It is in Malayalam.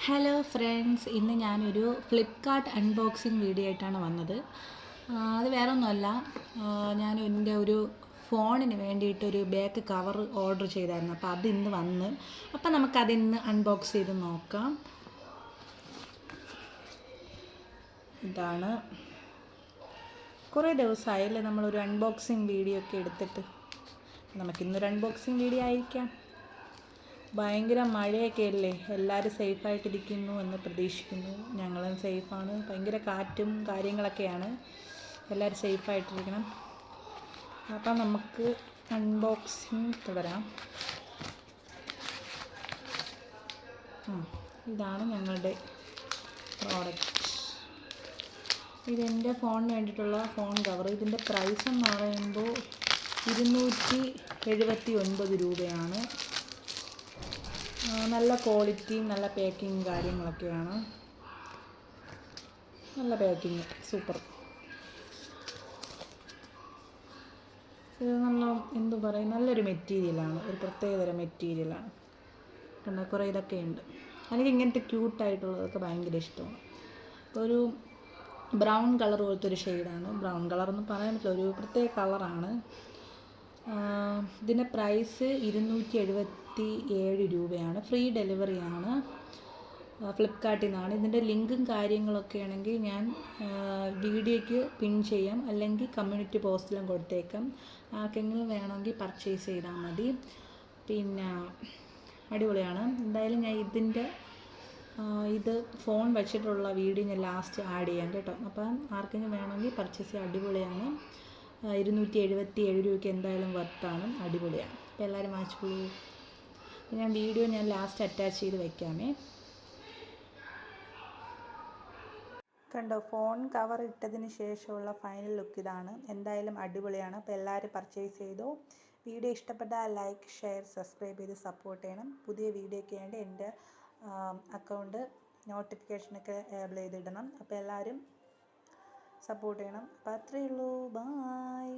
ഹലോ ഫ്രണ്ട്സ്, ഇന്ന് ഞാനൊരു ഫ്ലിപ്കാർട്ട് അൺബോക്സിങ് വീഡിയോ ആയിട്ടാണ് വന്നത്. അത് വേറെ ഒന്നുമല്ല, ഞാൻ എൻ്റെ ഒരു ഫോണിന് വേണ്ടിയിട്ടൊരു ബാക്ക് കവർ ഓർഡർ ചെയ്തായിരുന്നു. അപ്പോൾ അത് ഇന്ന് വന്ന്, അപ്പോൾ നമുക്കതിന്ന് അൺബോക്സ് ചെയ്ത് നോക്കാം. ഇതാണ്. കുറേ ദിവസമായല്ലേ നമ്മളൊരു അൺബോക്സിങ് വീഡിയോ ഒക്കെ എടുത്തിട്ട്. നമുക്കിന്നൊരു അൺബോക്സിങ് വീഡിയോ ആയിരിക്കാം. ഭയങ്കര മഴയൊക്കെ അല്ലേ, എല്ലാവരും സേഫായിട്ടിരിക്കുന്നു എന്ന് പ്രതീക്ഷിക്കുന്നു. ഞങ്ങളും സേഫാണ്. ഭയങ്കര കാറ്റും കാര്യങ്ങളൊക്കെയാണ്. എല്ലാവരും സേഫായിട്ടിരിക്കണം. അപ്പം നമുക്ക് അൺബോക്സിങ് തുടരാം. ഇതാണ് ഞങ്ങളുടെ പ്രോഡക്റ്റ്. ഇതെൻ്റെ ഫോണിന് വേണ്ടിയിട്ടുള്ള ഫോൺ കവർ. ഇതിൻ്റെ പ്രൈസ് എന്ന് പറയുമ്പോൾ 279 രൂപയാണ്. നല്ല ക്വാളിറ്റിയും നല്ല പാക്കിങ് കാര്യങ്ങളൊക്കെയാണ്. നല്ല പാക്കിങ്, സൂപ്പർ. ഇത് എന്തു പറയും, നല്ലൊരു മെറ്റീരിയലാണ്, ഒരു പ്രത്യേകതരം മെറ്റീരിയലാണ്. കണ്ടോ, കുറേ ഇതൊക്കെ ഉണ്ട്. എനിക്ക് ഇങ്ങനത്തെ ക്യൂട്ടായിട്ടുള്ളതൊക്കെ ഭയങ്കര ഇഷ്ടമാണ്. ഇപ്പോൾ ഒരു ബ്രൗൺ കളർ പോലത്തെ ഒരു ഷെയ്ഡാണ്. ബ്രൗൺ കളറൊന്നും പറയാൻ പറ്റില്ല, ഒരു പ്രത്യേക കളറാണ്. ഇതിൻ്റെ പ്രൈസ് 277 രൂപയാണ്. ഫ്രീ ഡെലിവറിയാണ്. ഫ്ലിപ്കാർട്ടിൽ നിന്നാണ്. ഇതിൻ്റെ ലിങ്കും കാര്യങ്ങളൊക്കെ ആണെങ്കിൽ ഞാൻ വീഡിയോയ്ക്ക് പിൻ ചെയ്യാം, അല്ലെങ്കിൽ കമ്മ്യൂണിറ്റി പോസ്റ്റിലും കൊടുത്തേക്കാം. ആർക്കെങ്കിലും വേണമെങ്കിൽ പർച്ചേസ് ചെയ്താൽ മതി. പിന്നെ അടിപൊളിയാണ്. എന്തായാലും ഞാൻ ഇത് ഫോൺ വെച്ചിട്ടുള്ള വീഡിയോ ഞാൻ ലാസ്റ്റ് ആഡ് ചെയ്യാം കേട്ടോ. അപ്പം ആർക്കെങ്കിലും വേണമെങ്കിൽ പർച്ചേസ് ചെയ്യാം. അടിപൊളിയാണ്. 277 രൂപയ്ക്ക് എന്തായാലും വർത്താണ്, അടിപൊളിയാണ്. അപ്പോൾ എല്ലാവരും വാങ്ങിച്ചോളൂ. വീഡിയോ ഞാൻ ലാസ്റ്റ് അറ്റാച്ച് ചെയ്ത് വയ്ക്കാമേ. കണ്ടോ, ഫോൺ കവർ ഇട്ടതിന് ശേഷമുള്ള ഫൈനൽ ലുക്ക് ഇതാണ്. എന്തായാലും അടിപൊളിയാണ്. അപ്പോൾ എല്ലാവരും പർച്ചേസ് ചെയ്തോ. വീഡിയോ ഇഷ്ടപ്പെട്ടാൽ ലൈക്ക്, ഷെയർ, സബ്സ്ക്രൈബ് ചെയ്ത് സപ്പോർട്ട് ചെയ്യണം. പുതിയ വീഡിയോയ്ക്ക് വേണ്ടി എൻ്റെ അക്കൗണ്ട് നോട്ടിഫിക്കേഷനൊക്കെ എനേബിൾ ചെയ്തിടണം. അപ്പോൾ എല്ലാവരും സപ്പോർട്ട് ചെയ്യണം. അപ്പോൾ അത്രയേ ഉള്ളൂ. ബായ്.